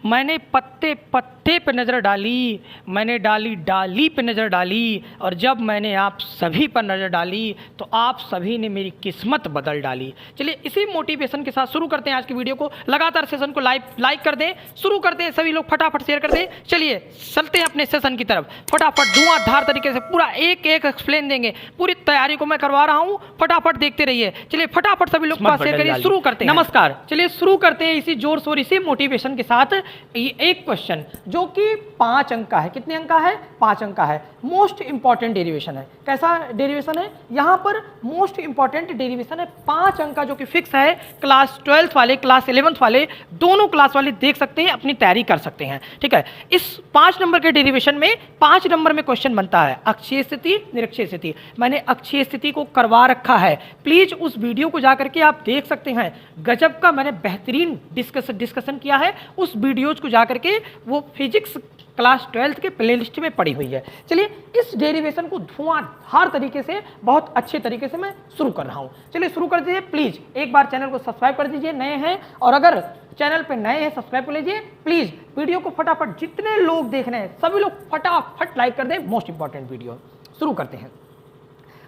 मैंने पत्ते पत्ते पे नज़र डाली, मैंने डाली डाली पे नज़र डाली, और जब मैंने आप सभी पर नज़र डाली तो आप सभी ने मेरी किस्मत बदल डाली। चलिए इसी मोटिवेशन के साथ शुरू करते हैं आज की वीडियो को। लगातार सेशन को लाइक कर दें, शुरू करते हैं सभी लोग, फटाफट शेयर कर दें। चलिए चलते हैं अपने सेशन की तरफ, फटाफट धुआंधार तरीके से पूरा एक एक एक्सप्लेन देंगे। पूरी तैयारी को मैं करवा रहा हूँ, फटाफट देखते रहिए। चलिए फटाफट सभी लोग पास शेयर करिए, शुरू करते हैं। नमस्कार, चलिए शुरू करते हैं इसी जोर शोर इसी मोटिवेशन के साथ। एक क्वेश्चन जो कि 5 अंक का है। कितने अंक का है? 5 अंक का है। मोस्ट इंपॉर्टेंट डेरिवेशन है। कैसा डेरिवेशन है? यहाँ पर मोस्ट इंपॉर्टेंट डेरिवेशन है, 5 अंक का, जो कि फिक्स है। क्लास 12th वाले, क्लास 11th वाले, दोनों क्लास वाले देख सकते हैं, अपनी तैयारी कर सकते हैं। ठीक है, इस 5 नंबर के डेरिवेशन में 5 नंबर में क्वेश्चन बनता है अक्षीय स्थिति, निरक्षीय स्थिति। मैंने अक्षीय स्थिति को करवा रखा है, प्लीज उस वीडियो को जाकर के आप देख सकते हैं। गजब का मैंने बेहतरीन डिस्कशन किया है, उस वीडियोज को जाकर के वो फिजिक्स क्लास 12th के प्लेलिस्ट में पड़ी हुई है। चलिए इस डेरिवेशन को धुआंधार तरीके से, बहुत अच्छे तरीके से मैं शुरू कर रहा हूं। चलिए शुरू कर दीजिए। प्लीज एक बार चैनल को सब्सक्राइब कर दीजिए नए हैं, और अगर चैनल पे नए हैं सब्सक्राइब कर लीजिए। प्लीज वीडियो को फटाफट, जितने लोग देख रहे हैं सभी लोग फटाफट लाइक कर दें। मोस्ट इंपॉर्टेंट वीडियो शुरू करते हैं।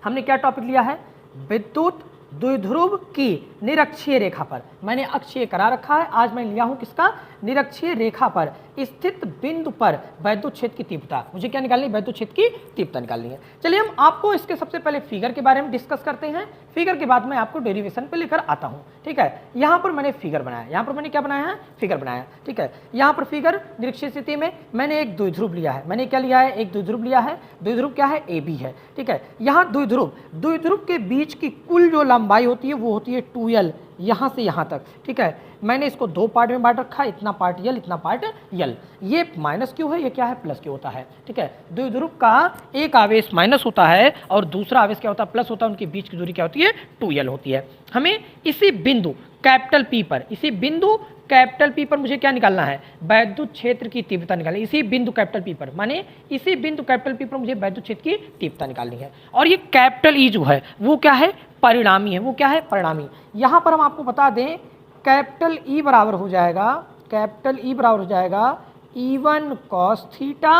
हमने क्या टॉपिक लिया है? विद्युत द्विध्रुव की निरक्षीय रेखा पर। मैंने अक्षीय करा रखा है, आज मैं लिया हूं किसका? निरक्षीय रेखा पर स्थित बिंदु पर वैद्युत क्षेत्र की तीव्रता। मुझे क्या निकालनी है? वैद्युत क्षेत्र की तीव्रता निकालनी है। चलिए हम आपको इसके सबसे पहले फिगर के बारे में डिस्कस करते हैं, फिगर के बाद मैं आपको डेरिवेशन पे लेकर आता हूं। ठीक है, यहाँ पर मैंने फिगर बनाया, यहाँ पर मैंने क्या बनाया है? फिगर बनाया। ठीक है, यहाँ पर फिगर निरक्षीय स्थिति में मैंने एक द्विध्रुव लिया है। मैंने क्या लिया है? एक द्विध्रुव लिया है। द्विध्रुव क्या है? AB है। ठीक है, यहाँ द्विध्रुव के बीच की कुल जो लंबाई होती है वो होती है 2L, यहाँ से यहाँ तक। ठीक है, मैंने इसको 2 पार्ट में बांट रखा है, इतना पार्ट L, इतना पार्ट L। ये माइनस क्यों है? ये क्या है? प्लस क्यों होता है? ठीक है, द्विध्रुव का एक आवेश माइनस होता है और दूसरा आवेश क्या होता है? प्लस होता है। उनके बीच की दूरी क्या होती है? 2L होती है। हमें इसी बिंदु कैपिटल P पर, इसी बिंदु कैपिटल P पर मुझे क्या निकालना है? वैद्युत क्षेत्र की तीव्रता निकालनी। इसी बिंदु कैपिटल P पर, माने इसी बिंदु कैपिटल P पर मुझे वैद्युत क्षेत्र की तीव्रता निकालनी है। और ये कैपिटल E जो है वो क्या है? परिणामी है। वो क्या है? परिणामी। यहाँ पर हम आपको बता दें, कैपिटल E बराबर हो जाएगा, कैपिटल E बराबर हो जाएगा E1 cos थीटा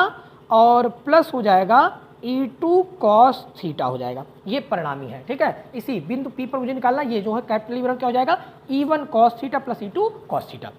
और प्लस हो जाएगा E2 cos थीटा हो जाएगा। ये परिणामी है। ठीक है, इसी बिंदु P पर मुझे निकालना, ये जो है कैपिटल E बराबर क्या हो जाएगा? E1 cos theta plus E2 cos theta.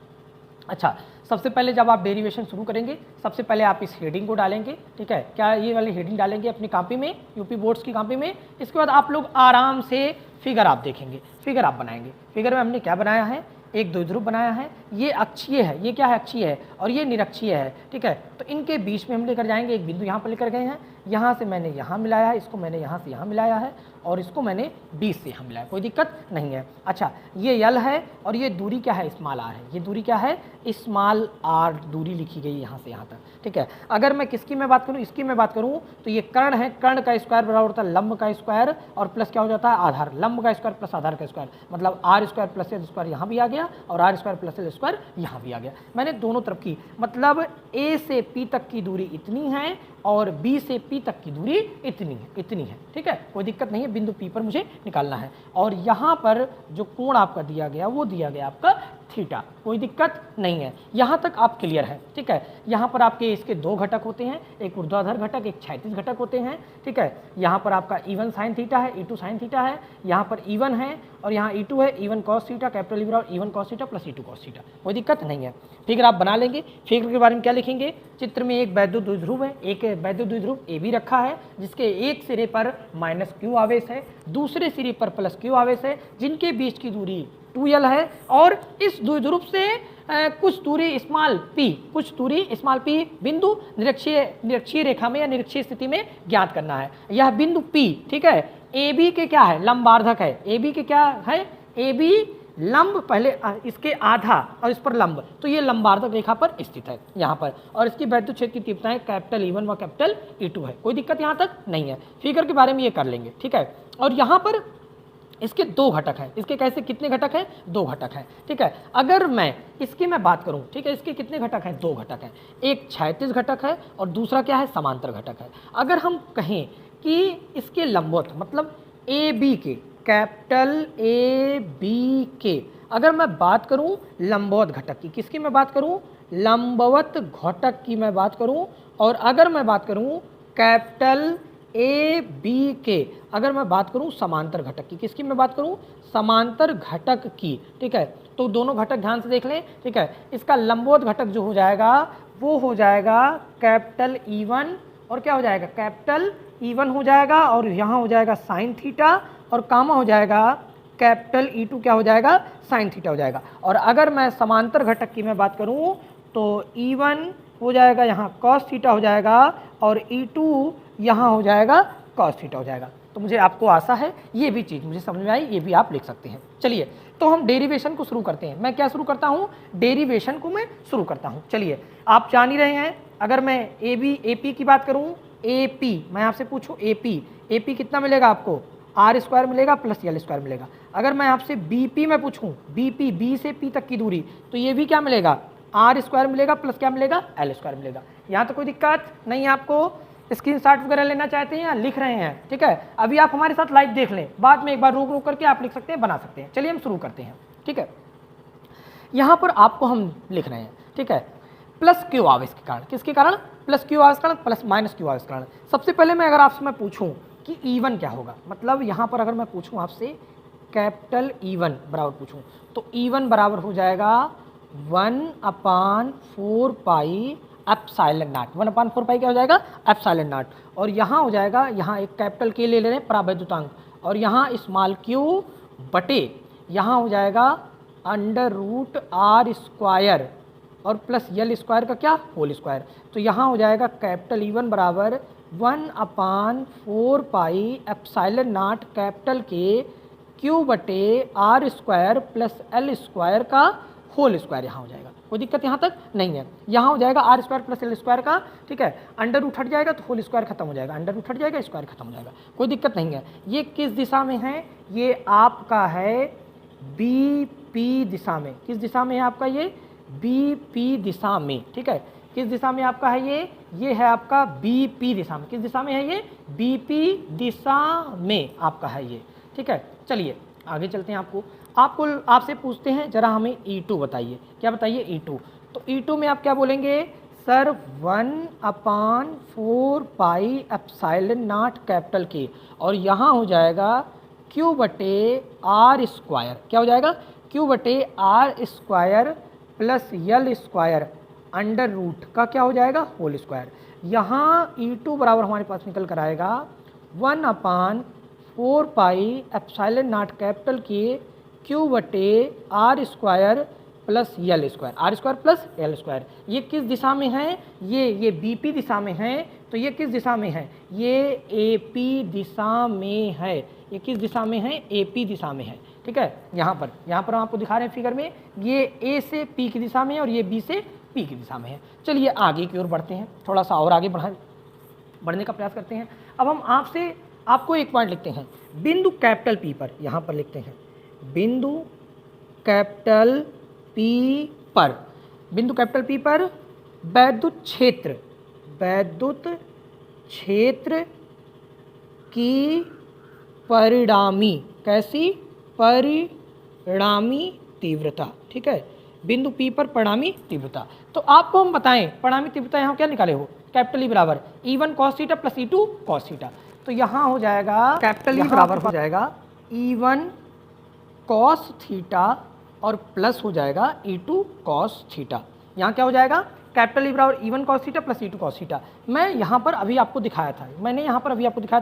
अच्छा, सबसे पहले जब आप डेरिवेशन शुरू करेंगे, सबसे पहले आप इस हेडिंग को डालेंगे। ठीक है, क्या ये वाली हेडिंग डालेंगे अपनी कॉपी में, यूपी बोर्ड्स की कॉपी में। इसके बाद आप लोग आराम से फिगर आप देखेंगे, फिगर आप बनाएंगे। फिगर में हमने क्या बनाया है? एक द्विध्रुव बनाया है, ये अक्षीय है, ये क्या है? अक्षीय है, और ये निरक्षीय है। ठीक है, तो इनके बीच में हम लेकर जाएंगे, एक बिंदु यहाँ पर लेकर गए हैं, यहाँ से मैंने यहाँ मिलाया है, इसको मैंने यहाँ से यहाँ मिलाया है, और इसको मैंने बीच से यहाँ मिलाया, कोई दिक्कत नहीं है। अच्छा, ये L है और ये दूरी क्या है? स्मॉल r है। ये दूरी क्या है? स्मॉल r दूरी लिखी गई यहाँ से यहाँ तक। ठीक है, अगर मैं किसकी मैं बात करूँ, इसकी मैं बात करूँ, तो ये कर्ण है। कर्ण का स्क्वायर बराबर होता है लंब का स्क्वायर और प्लस क्या हो जाता है? आधार। लंब का स्क्वायर प्लस आधार का स्क्वायर, मतलब r square plus L square यहाँ भी आ गया और r square plus L square यहाँ भी आ गया। मैंने दोनों तरफ की, मतलब A से P तक की दूरी इतनी है और B से P तक की दूरी इतनी है। ठीक है, कोई दिक्कत नहीं है। बिंदु P पर मुझे निकालना है, और यहाँ पर जो कोण आपका दिया गया वो दिया गया आपका थीटा, कोई दिक्कत नहीं है। यहाँ तक आप क्लियर है। ठीक है, यहाँ पर आपके इसके 2 घटक होते हैं, एक ऊर्ध्वाधर घटक, एक क्षैतिज घटक होते हैं। ठीक है, यहाँ पर आपका E1 साइन थीटा है, E2 साइन थीटा है, यहाँ पर E1 है और यहाँ E2 है। E1 cos theta, capital E बराबर E1 cos theta plus E2 cos theta, कोई दिक्कत नहीं है। फिगर आप बना लेंगे। फिगर के बारे में क्या लिखेंगे? चित्र में एक वैद्युत द्विध्रुव है, एक वैद्युत द्विध्रुव AB रखा है, जिसके एक सिरे पर माइनस Q आवेश है, दूसरे सिरे पर प्लस Q आवेश है, जिनके बीच की दूरी 2L है, और इस द्विध्रुव से कुछ दूरी स्मॉल p बिंदु निरक्षीय रेखा में या निरक्षीय स्थिति में ज्ञात करना है। यह बिंदु P, ठीक है, AB के क्या है? लंबार्धक है। AB के क्या है? AB लंब, पहले इसके आधा और इस पर लंब, तो ये लंबार्धक रेखा पर स्थित है यहाँ पर, और इसकी वैद्युत क्षेत्र की तीव्रताएं कैपिटल E1 व कैपिटल E2 है। कोई दिक्कत यहाँ तक नहीं है। फिगर के बारे में ये कर लेंगे। ठीक है, और यहाँ पर इसके 2 घटक हैं। इसके कैसे कितने घटक हैं? 2 घटक हैं। ठीक है, अगर मैं इसकी बात करूं, ठीक है, इसके कितने घटक हैं? 2 घटक हैं। एक क्षैतिज घटक है और दूसरा क्या है? समांतर घटक है। अगर हम कहें कि इसके लंबवत, मतलब AB के, कैपिटल AB के, अगर मैं बात करूं लंबवत घटक की, किसकी मैं बात करूं? लंबवत घटक की मैं बात करूं, और अगर मैं बात करूं कैपिटल ए बी के, अगर मैं बात करूं समांतर घटक की, किसकी मैं बात करूं, समांतर घटक की, ठीक है। तो दोनों घटक ध्यान से देख लें, ठीक है। इसका लंबवत घटक जो हो जाएगा वो हो जाएगा कैपिटल E1, और क्या हो जाएगा, कैपिटल E1 हो जाएगा, और यहाँ हो जाएगा साइन थीटा, और कामा हो जाएगा कैपिटल E2 क्या हो जाएगा, साइन थीटा हो जाएगा। और अगर मैं समांतर घटक की मैं बात करूँ तो E1 हो जाएगा यहाँ कॉस थीटा हो जाएगा, और E2 यहाँ हो जाएगा कॉस थीटा हो जाएगा। तो मुझे आपको आशा है ये भी चीज़ मुझे समझ में आई, ये भी आप लिख सकते हैं। चलिए तो हम डेरिवेशन को शुरू करते हैं। मैं क्या शुरू करता हूँ, डेरिवेशन को मैं शुरू करता हूँ। चलिए आप जान ही रहे हैं, अगर मैं AP की बात करूँ, AP मैं आपसे पूछूँ AP कितना मिलेगा आपको, R² मिलेगा प्लस L² मिलेगा। अगर मैं आपसे BP में पूछूँ, B से P तक की दूरी, तो ये भी क्या मिलेगा, R² मिलेगा प्लस क्या मिलेगा, L² मिलेगा। यहाँ तो कोई दिक्कत नहीं है आपको, स्क्रीनशॉट वगैरह लेना चाहते हैं या लिख रहे हैं, ठीक है। अभी आप हमारे साथ लाइव देख लें, बाद में एक बार रोक करके आप लिख सकते हैं, बना सकते हैं। चलिए हम शुरू करते हैं, ठीक है। यहाँ पर आपको हम लिख रहे हैं, ठीक है, प्लस क्यू आवेश के कारण, किसके कारण, प्लस क्यू आवेश के कारण, प्लस माइनस क्यू आवेश के कारण। सबसे पहले मैं अगर आपसे मैं पूछूं कि E1 क्या होगा, मतलब यहाँ पर अगर मैं पूछूं आपसे कैपिटल E1 बराबर पूछूं, तो E1 बराबर हो जाएगा 1/4 पाई एप्सिलॉन नॉट। 1/4 पाई क्या हो जाएगा, एप्सिलॉन नॉट। और यहाँ हो जाएगा, यहाँ एक कैपिटल के ले रहे हैं परावैद्युतांक, और यहाँ स्मॉल क्यू बटे यहाँ हो जाएगा √R² और प्लस L² का क्या, होल स्क्वायर। तो यहाँ हो जाएगा कैपिटल E1 बराबर 1/4 pi epsilon naught capital K q बटे R² प्लस L² का होल स्क्वायर। यहाँ हो जाएगा, कोई दिक्कत यहाँ तक नहीं है। यहाँ हो जाएगा R² प्लस L² का, ठीक है, अंडर रूट हट जाएगा तो होल स्क्वायर खत्म हो जाएगा, अंडर रूट हट जाएगा स्क्वायर खत्म हो जाएगा, कोई दिक्कत नहीं है। ये किस दिशा में है, ये आपका है BP दिशा में। किस दिशा में है आपका ये, BP दिशा में, ठीक है। किस दिशा में आपका है ये है आपका BP दिशा में। किस दिशा में है ये, BP दिशा में आपका है ये, ठीक है। चलिए आगे चलते हैं, आपसे पूछते हैं जरा हमें E2 बताइए, क्या बताइए E2। तो E2 में आप क्या बोलेंगे sir, 1/4 pi epsilon naught capital के, और यहाँ हो जाएगा Q बटे R², क्या हो जाएगा, Q बटे R² plus L² under root का क्या हो जाएगा, होल स्क्वायर। यहाँ E2 बराबर हमारे पास निकल कर आएगा 1/4 पाई एप्सिलॉन नॉट कैपिटल के Q बटे R² plus L² R² plus L²। ये किस दिशा में है, ये BP दिशा में है, तो ये किस दिशा में है, ये AP दिशा में है। ये किस दिशा में है, AP दिशा में है, ठीक है। यहाँ पर हम आपको दिखा रहे हैं फिगर में, ये A से P की दिशा में है और ये B से P की दिशा में है। चलिए आगे की ओर बढ़ते हैं, थोड़ा सा और आगे बढ़ने का प्रयास करते हैं। अब हम आपको एक पॉइंट लिखते हैं, बिंदु कैपिटल P पर, यहाँ पर लिखते हैं बिंदु कैपिटल P पर, बिंदु कैपिटल P पर वैद्युत क्षेत्र की परिणामी, कैसी, परिणामी तीव्रता, ठीक है। बिंदु P पर परिणामी तीव्रता। तो आपको हम बताएं परिणामी तीव्रता यहाँ क्या निकाले हो, कैपिटल E बराबर E1 cos theta plus E2 cos theta. तो यहाँ हो जाएगा कैपिटल E बराबर हो जाएगा E1 cos थीटा और प्लस हो जाएगा E2 cos थीटा। यहाँ क्या हो जाएगा, कैपिटल E बराबर E1 cos theta plus E2 cos theta. मैं यहाँ पर अभी आपको दिखाया था,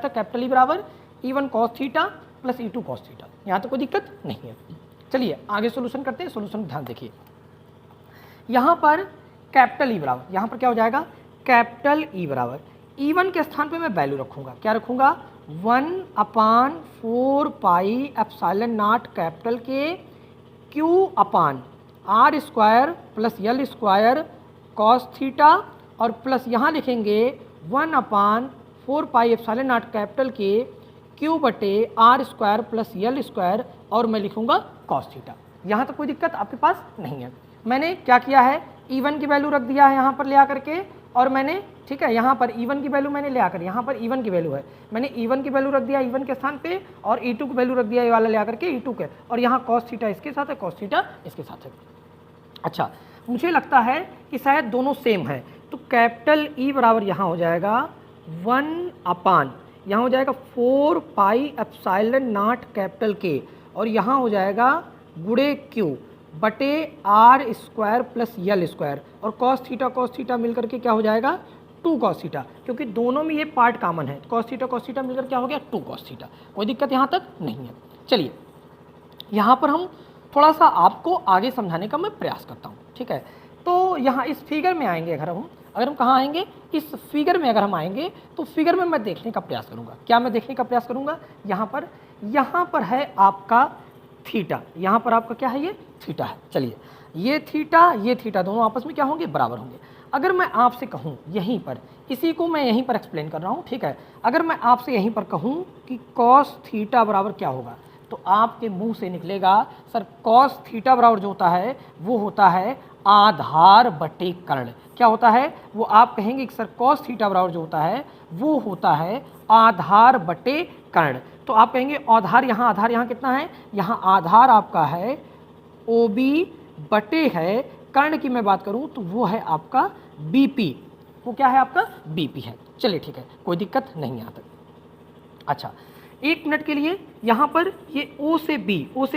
कैपिटल E बराबर E1 cos theta plus E2 cos theta. यहाँ तो कोई दिक्कत नहीं है। चलिए आगे सोल्यूशन करते हैं, सोल्यूशन ध्यान देखिए। यहाँ पर कैपिटल E बराबर, यहाँ पर क्या हो जाएगा, कैपिटल E बराबर E1 के स्थान पे मैं वैल्यू रखूँगा, क्या रखूँगा, 1/4 पाई एप्सिलॉन नॉट कैपिटल के Q अपान R² plus L² cos theta, और प्लस यहाँ लिखेंगे 1/4 पाई एप्सिलॉन नॉट कैपिटल के Q बटे R² प्लस L² और मैं लिखूँगा cos थीटा। यहाँ तक कोई दिक्कत आपके पास नहीं है। मैंने क्या किया है, E1 की वैल्यू रख दिया है यहाँ पर ले आकर के, और मैंने, ठीक है, यहाँ पर E1 की वैल्यू मैंने ले आकर, यहाँ पर E1 की वैल्यू है, मैंने E1 की वैल्यू रख दिया E1 के स्थान पे, और E2 की वैल्यू रख दिया ये वाला ले आकर के E2 के, और यहाँ cos थीटा इसके साथ है, cos थीटा इसके साथ है। अच्छा मुझे लगता है कि शायद दोनों सेम है, तो कैपिटल ई बराबर यहाँ हो जाएगा 1/, यहाँ हो जाएगा 4 पाई एप्सिलॉन नॉट कैपिटल के, और यहाँ हो जाएगा गुणे क्यू बटे r square plus l square, और कॉस थीटा मिल करके क्या हो जाएगा 2 कॉस थीटा, क्योंकि दोनों में ये पार्ट कॉमन है। कॉस थीटा मिलकर क्या हो गया 2 कॉस थीटा। कोई दिक्कत यहाँ तक नहीं है। चलिए यहाँ पर हम थोड़ा सा आपको आगे समझाने का मैं प्रयास करता हूँ, ठीक है। तो यहाँ इस फिगर में आएंगे, अगर हम कहाँ आएंगे, इस फिगर में अगर हम आएंगे तो फिगर में मैं देखने का प्रयास करूँगा। क्या मैं देखने का प्रयास करूँगा, यहाँ पर है आपका थीटा, यहाँ पर आपका क्या है, ये थीटा है। चलिए ये थीटा दोनों आपस में क्या होंगे, बराबर होंगे। अगर मैं आपसे कहूँ यहीं पर, इसी को मैं यहीं पर एक्सप्लेन कर रहा हूँ, ठीक है। अगर मैं आपसे यहीं पर कहूँ कि कॉस थीटा बराबर क्या होगा, तो आपके मुंह से निकलेगा सर कॉस थीटा बराबर जो होता है वो होता है आधार बटे कर्ण। क्या होता है वो, आप कहेंगे कि सर कॉस थीटा बराबर जो होता है वो होता है आधार बटे कर्ण। तो आप कहेंगे आधार यहाँ कितना है, यहाँ आधार आपका है OB बटे है कर्ण की मैं बात करूँ तो वो है आपका BP, वो क्या है आपका BP है। चलिए ठीक है, कोई दिक्कत नहीं यहाँ तक। अच्छा एक मिनट के लिए यहाँ पर ये O से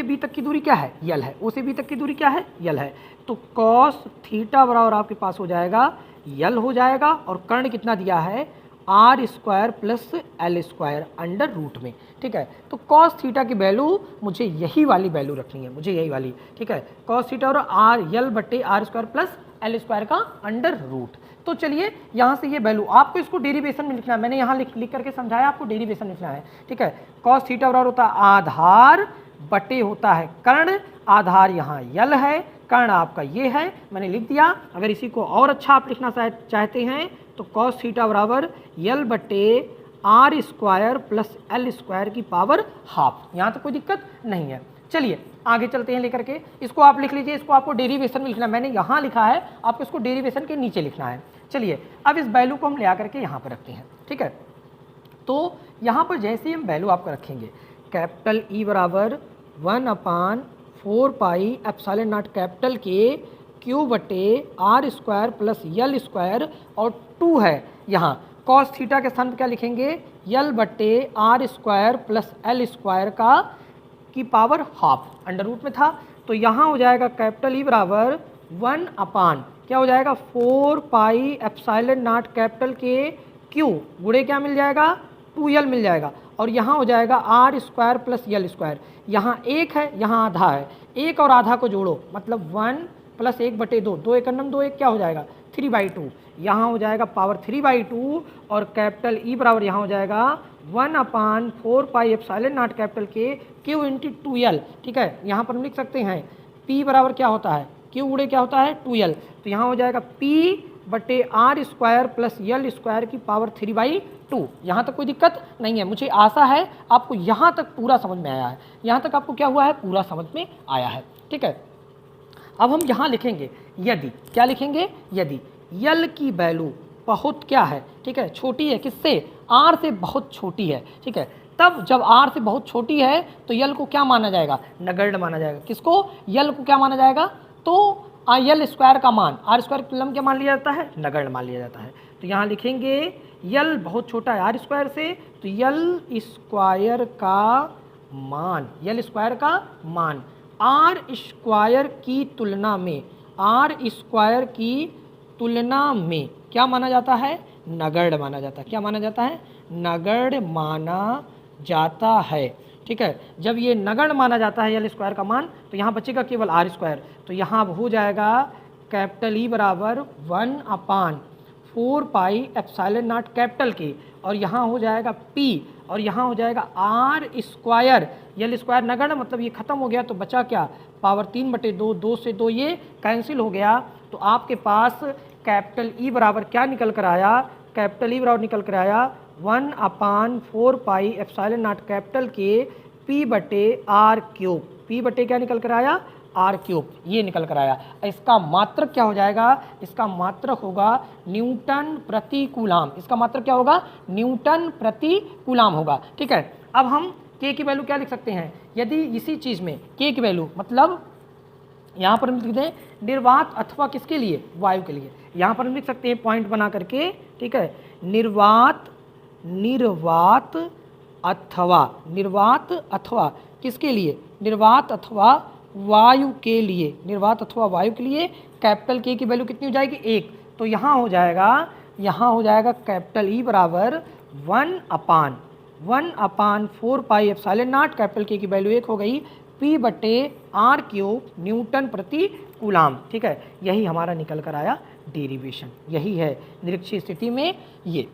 B तक की दूरी क्या है, यल है। O से B तक की दूरी क्या है, यल है। तो कॉस थीटा बराबर आपके पास हो जाएगा यल हो जाएगा, और कर्ण कितना दिया है r square plus l square under root में, ठीक है। तो कॉस थीटा की वैल्यू मुझे यही वाली वैल्यू रखनी है, मुझे यही वाली, ठीक है। कॉस थीटा और आर यल बटे r square plus l square का अंडर रूट। तो चलिए यहाँ से ये वैल्यू आपको इसको डेरिवेशन में लिखना है, मैंने यहाँ लिख करके समझाया, आपको डेरिवेशन लिखना है, ठीक है। कॉस थीटा बराबर होता है आधार बटे होता है कर्ण, आधार यहाँ यल है, कर्ण आपका ये है, मैंने लिख दिया। अगर इसी को और अच्छा आप लिखना चाहते हैं तो कॉस थीटा बराबर यल बटे r square plus l square की पावर हाफ। यहाँ तो कोई दिक्कत नहीं है। चलिए आगे चलते हैं लेकर के, इसको आप लिख लीजिए, इसको आपको डेरिवेशन में लिखना है, मैंने यहाँ लिखा है, आपको इसको डेरिवेशन के नीचे लिखना है। चलिए अब इस वैल्यू को हम ले आकर के यहाँ पर रखते हैं, ठीक है। तो यहाँ पर जैसे ही हम वैल्यू आपका रखेंगे, कैपिटल ई बराबर 1/4 pi epsilon naught capital K q बटे r square plus l square, और 2 है यहाँ कॉस थीटा के स्थान पर क्या लिखेंगे, यल बटे r square plus l square की पावर हाफ, अंडर रूट में था। तो यहाँ हो जाएगा कैपिटल ई बराबर 1/, क्या हो जाएगा 4 पाई epsilon naught capital K Q गुणे क्या मिल जाएगा 2l मिल जाएगा, और यहाँ हो जाएगा r square plus l square. यहाँ 1 है, यहाँ आधा है, 1 और आधा को जोड़ो मतलब 1 प्लस 1/2, 2 1 2 1 क्या हो जाएगा 3/2, यहाँ हो जाएगा पावर 3/2, और कैपिटल ई बराबर यहाँ हो जाएगा 1/4 pi epsilon naught capital K Q into 2l, ठीक है। यहाँ पर हम लिख सकते हैं P बराबर क्या होता है, क्यू गुणे क्या होता है 2l, तो यहाँ हो जाएगा P बटे r square plus l square की पावर 3/2। यहाँ तक कोई दिक्कत नहीं है, मुझे आशा है आपको यहाँ तक पूरा समझ में आया है, यहाँ तक आपको क्या हुआ है पूरा समझ में आया है, ठीक है। अब हम यहाँ लिखेंगे यदि, क्या लिखेंगे, यदि यल की वैल्यू बहुत क्या है, ठीक है, छोटी है, किससे, आर से बहुत छोटी है, ठीक है। तब जब आर से बहुत छोटी है तो यल को क्या माना जाएगा, नगण्य माना जाएगा। किसको, यल को क्या माना जाएगा, तो यल स्क्वायर का मान आर स्क्वायर की तुलना में क्या मान लिया जाता है, नगण्य मान लिया जाता है। तो यहाँ लिखेंगे यल बहुत छोटा है आर स्क्वायर से, तो यल स्क्वायर का मान, यल स्क्वायर का मान आर स्क्वायर की तुलना में, आर स्क्वायर की तुलना में क्या माना जाता है, नगण्य माना जाता है। क्या माना जाता है, नगण्य माना जाता है, ठीक है। जब ये नगण्य माना जाता है यल स्क्वायर का मान, तो यहाँ बचेगा केवल आर स्क्वायर, तो यहाँ हो जाएगा कैपिटल ई बराबर 1/4 पाई एप्सिलॉन नॉट कैपिटल के, और यहाँ हो जाएगा P, और यहाँ हो जाएगा आर स्क्वायर, यल स्क्वायर नगण्य मतलब ये खत्म हो गया, तो बचा क्या पावर 3/2, 2 से 2 ये कैंसिल हो गया। तो आपके पास कैपिटल ई बराबर क्या निकल कर आया, कैपिटल ई बराबर निकल कर आया 1/4 पाई एप्सिलॉन नॉट कैपिटल के P बटे आर क्यूब, P बटे क्या निकल कर आया आर क्यूब, ये निकल कर आया। इसका मात्रक क्या हो जाएगा, इसका मात्रक होगा न्यूटन प्रति कूलाम, इसका मात्रक क्या होगा, न्यूटन प्रति कूलाम होगा, ठीक है। अब हम K की वैल्यू क्या लिख सकते हैं, यदि इसी चीज़ में K की वैल्यू मतलब यहाँ पर हम लिखते हैं निर्वात अथवा किसके लिए, वायु के लिए। यहाँ पर हम लिख सकते हैं पॉइंट बना करके, ठीक है, निर्वात अथवा किसके लिए, निर्वात अथवा वायु के लिए, निर्वात अथवा वायु के लिए कैपिटल के की वैल्यू कितनी हो जाएगी, 1। तो यहाँ हो जाएगा कैपिटल ई बराबर 1/4 पाई एप्सिलॉन नॉट, कैपिटल के की वैल्यू 1 हो गई, P/r³ न्यूटन प्रति कूलाम। ठीक है, यही हमारा निकल कर आया डेरिवेशन, यही है निरक्षीय स्थिति में ये।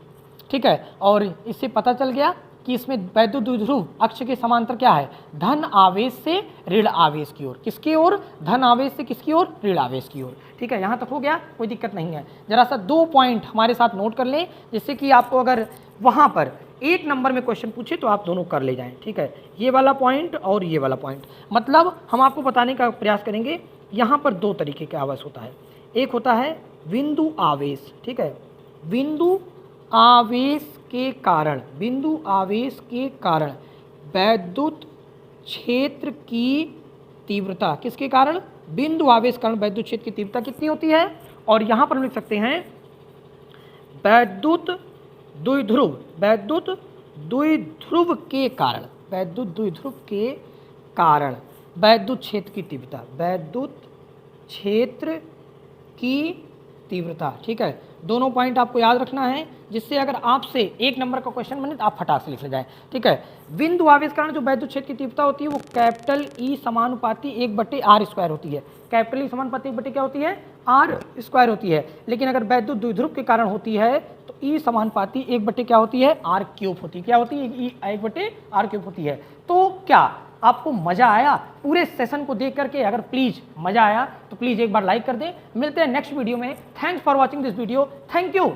ठीक है, और इससे पता चल गया कि इसमें वैद्युत द्विध्रुव अक्ष के समांतर क्या है, धन आवेश से ऋण आवेश की ओर। किसकी ओर, धन आवेश से किसकी ओर, ऋण आवेश की ओर। ठीक है, यहाँ तक हो गया, कोई दिक्कत नहीं है। जरा सा 2 पॉइंट हमारे साथ नोट कर लें, जिससे कि आपको अगर वहाँ पर 1 नंबर में क्वेश्चन पूछे तो आप दोनों कर ले जाएं। ठीक है, ये वाला पॉइंट और ये वाला पॉइंट, मतलब हम आपको बताने का प्रयास करेंगे। यहाँ पर 2 तरीके का आवेश होता है, एक होता है बिंदु आवेश। ठीक है, बिंदु आवेश के कारण वैद्युत क्षेत्र की तीव्रता, किसके कारण, बिंदु आवेश कारण वैद्युत क्षेत्र की तीव्रता कितनी होती है। और यहाँ पर हम लिख सकते हैं वैद्युत द्विध्रुव के कारण, वैद्युत क्षेत्र की तीव्रता, वैद्युत क्षेत्र की तीव्रता। ठीक है, दोनों पॉइंट आपको याद रखना है, जिससे अगर आपसे 1 नंबर का क्वेश्चन बने तो आप फटाक से लिख ले जाएं। ठीक है, बिंदु आवेश कारण जो वैद्युत क्षेत्र की तीव्रता होती है वो कैपिटल ई समानुपाती 1/r² होती है। कैपिटल ई समानुपाती 1 क्या होती है, r² होती है। लेकिन अगर वैद्युत द्विध्रुव के कारण होती है तो ई समानुपाती 1 क्या होती है, r³ होती है। क्या होती है, 1/r³ होती है। तो क्या आपको मज़ा आया पूरे सेशन को देख करके? अगर प्लीज़ मज़ा आया तो प्लीज़ एक बार लाइक कर दें। मिलते हैं नेक्स्ट वीडियो में। Thanks for watching this video. Thank you.